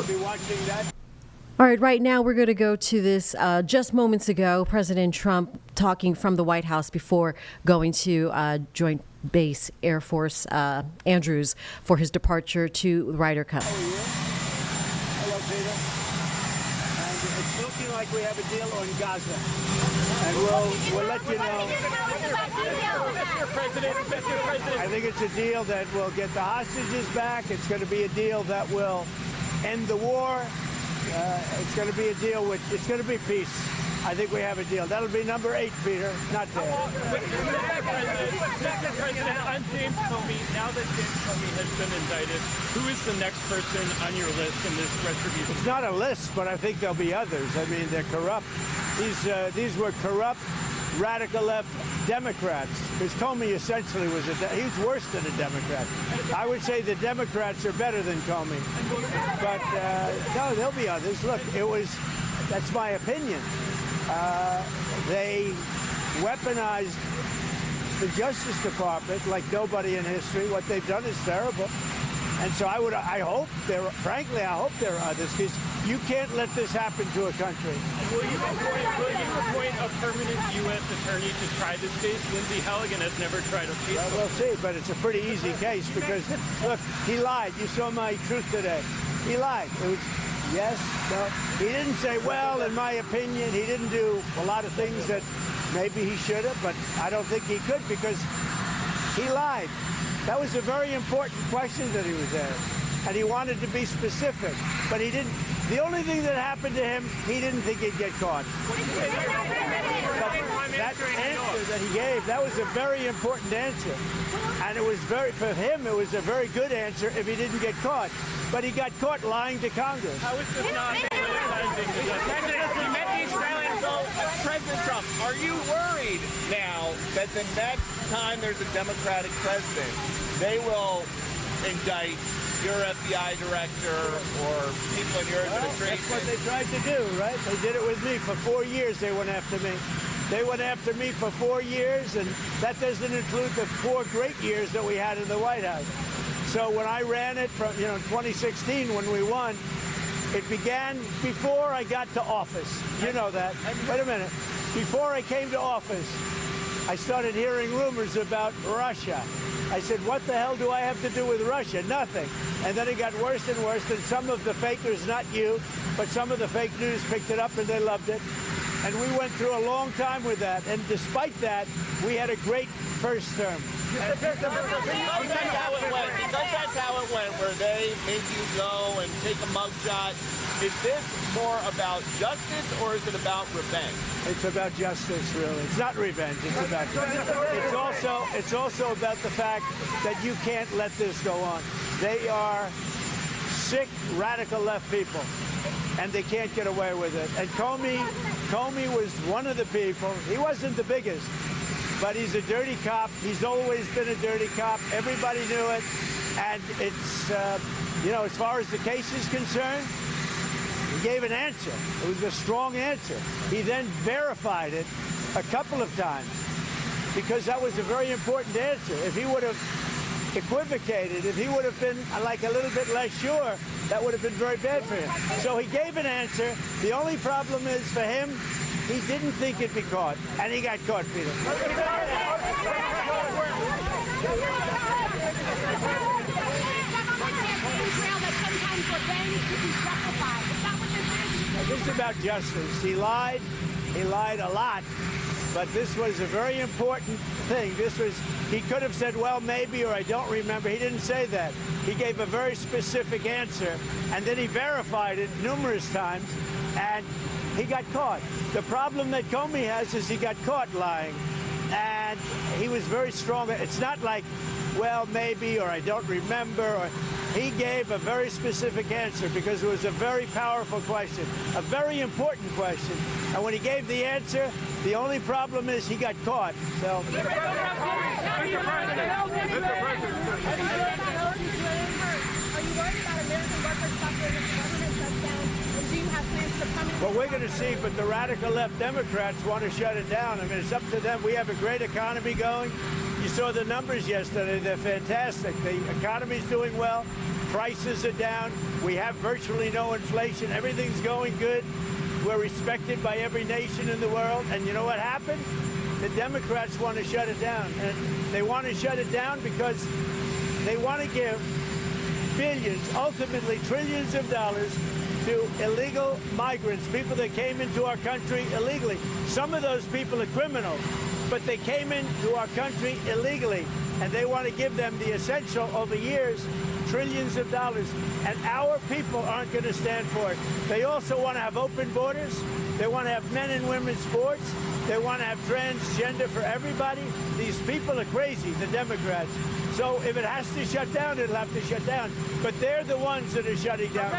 be watching that. All right now we're going to go to this. Just moments ago, President Trump talking from the White House before going to Joint Base Air Force Andrews for his departure to Ryder Cup. How are you? Hello, Peter. And it's looking like we have a deal on Gaza. And we'll let you know. Mr. President. I think it's a deal that will get the hostages back. It's going to be a deal that will end the war. It's going to be a deal it's going to be peace. I think we have a deal. That'll be number 8, Peter. Not bad. Mr. President, I'm James Comey. Now that James Comey has been indicted, who is the next person on your list in this retribution? It's not a list, but I think there'll be others. I mean, they're corrupt. These were corrupt, radical left Democrats. Because Comey essentially was he's worse than a Democrat. I would say the Democrats are better than Comey. But no, there'll be others. Look, that's my opinion. They weaponized the Justice Department like nobody in history. What they've done is terrible. And so I hope there are others, because you can't let this happen to a country. Will you appoint a permanent U.S. attorney to try this case? Lindsey Halligan has never tried a case. Well, we'll see, but it's a pretty easy case because, look, he lied. You saw my truth today. He lied. It was yes, no. He didn't say, well, in my opinion, he didn't do a lot of things that maybe he should have, but I don't think he could because he lied. That was a very important question that he was asked, and he wanted to be specific, but he didn't. The only thing that happened to him, he didn't think he'd get caught. But that answer that he gave, that was a very important answer, and it was for him, it was a very good answer if he didn't get caught. But he got caught lying to Congress. How is this not weaponizing the President, we met the Australian vote. President Trump, are you worried now that the next time there's a Democratic president, they will indict your FBI director or people in your administration? That's what they tried to do, right? They did it with me. For 4 years, they went after me. They went after me for 4 years, and that doesn't include the 4 great years that we had in the White House. So when I ran it from, 2016 when we won, it began before I got to office. You know that. Wait a minute. Before I came to office, I started hearing rumors about Russia. I said, what the hell do I have to do with Russia? Nothing. And then it got worse and worse, and some of the fakers, not you, but some of the fake news picked it up and they loved it. And we went through a long time with that. And despite that, we had a great first term. Because that's how it went, where they made you go and take a mugshot. Is this more about justice, or is it about revenge? It's about justice, really. It's not revenge. It's about justice. It's also about the fact that you can't let this go on. They are sick, radical left people, and they can't get away with it. And Comey was one of the people. He wasn't the biggest, but he's a dirty cop. He's always been a dirty cop. Everybody knew it. And it's, as far as the case is concerned, he gave an answer. It was a strong answer. He then verified it a couple of times because that was a very important answer. If he would have equivocated, if he would have been like a little bit less sure, that would have been very bad for him. So he gave an answer. The only problem is for him, he didn't think he'd be caught, and he got caught, Peter. This is about justice. He lied a lot, but this was a very important thing. He could have said, well, maybe, or I don't remember. He didn't say that. He gave a very specific answer, and then he verified it numerous times, and he got caught. The problem that Comey has is he got caught lying, and he was very strong. It's not like, well, maybe, or I don't remember, or he gave a very specific answer because it was a very powerful question, a very important question. And when he gave the answer, the only problem is he got caught. So. Mr. President. Are you worried about American workers suffering a government shutdown? And do you have plans to come? Well, we're going to see, but the radical left Democrats want to shut it down. I mean, it's up to them. We have a great economy going. You saw the numbers yesterday. They're fantastic. The economy's doing well. Prices are down. We have virtually no inflation. Everything's going good. We're respected by every nation in the world. And you know what happened? The Democrats want to shut it down. And they want to shut it down because they want to give billions, ultimately trillions of dollars to illegal migrants, people that came into our country illegally. Some of those people are criminals, but they came into our country illegally, and they want to give them the essential over years, trillions of dollars, and our people aren't going to stand for it. They also want to have open borders. They want to have men and women's sports. They want to have transgender for everybody. These people are crazy, the Democrats. So if it has to shut down, it'll have to shut down. But they're the ones that are shutting down.